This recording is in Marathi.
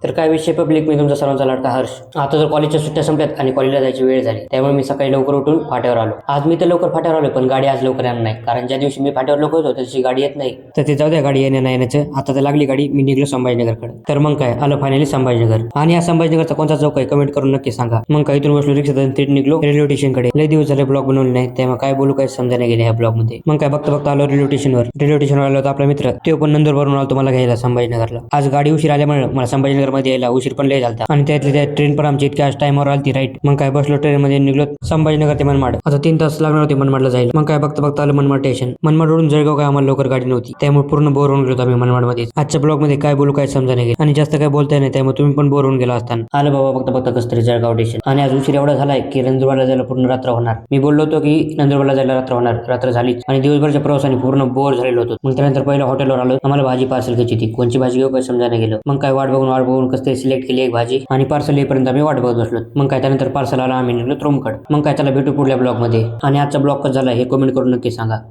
तर काय विषय पब्लिक, मी तुमचा सर्वांचा लाडका हर्ष. आता जर कॉलेजच्या सुट्ट्या संपल्यात आणि कॉलेजला जायची वेळ झाली, त्यामुळे मी सकाळी लवकर उठून फाट्यावर आलो. आज मी तर लवकर फाट्यावर आलो, पण गाडी आज लवकर येणार नाही, कारण ज्या दिवशी मी फाट्यावर लवकर होतो तशी गाडी येत नाही. तर ते जाऊ द्या गाडी येण्याचं. आता तर लागली गाडी, मी निघलो संभाजीनगरकडे. तर मग काय आलं फायनली संभाजीनगर. आणि या संभाजीनगरचा कोणता चौक आहे कमेंट करून नक्की सांगा. मग काय इथून बसलो रिक्षात थेट निघलो रेल्वे स्टेशनकडे. लय दिवस झाले ब्लॉग बनवले नाही, त्यामुळे काय बोलू काय समजा नाही गेले ह्या ब्लॉग मध्ये. मग काय बघता आलो रेल्वे स्टेशनवर आलो होता आपला मित्र, तो पण नंदुरबारून आलो मला घ्यायला संभाजीनगरला. आज गाडी उशीर आल्यामुळे मला संभाजीनगर मध्ये यायला उशीर पण लय झाला, आणि त्यातल्या ट्रेन पण आमची इतक्या टाइमवर आली राईट. मग काय बसलो ट्रेन मध्ये, निघलो संभाजीनगर ते मनमाड. आता 3 तास लागणार होते मनमाडला जायला. मग काय बघता आलं मनमाड स्टेशन. मनमाडवरून जळगाव काय आम्हाला लवकर गाडी नव्हती, त्यामुळे पूर्ण बोर होऊन गेलो आम्ही मनमाड मध्ये. आजच्या ब्लॉग मध्ये काय बोलू काय समजा नाही गेलं, आणि जास्त काय बोलता नाही, त्यामुळे तुम्ही पण बोर होऊन गेला असताना. आलं बाबा बघता कसं तरी जळगाव स्टेशन. आणि आज उशीर एवढा झालाय की नंदुरबारला जायला पूर्ण रात्र होणार. मी बोललो होतो की नंदुरबारला जायला रात्र होणार, रात्र झालीच. आणि दिवसभरच्या प्रवासाने पूर्ण बोर झालेलो होतो. मग त्यानंतर पहिल्या हॉटेलवर आलो. आम्हाला भाजी पार्सल घ्यायची होती, कोणची भाजी घेऊ काय समजा नाही गेलं. मग काय वाट बघून कसं सिलेक्ट केली एक भाजी, आणि पार्सल येईपर्यंत आम्ही वाट बघत बसलो. मग काय त्यानंतर पार्सल आला, आम्ही निघलो रूमकडे. मग काय त्याला भेटू पुढल्या ब्लॉग मध्ये. आणि आजचा ब्लॉग कसा झाला हे कमेंट करून नक्की सांगा.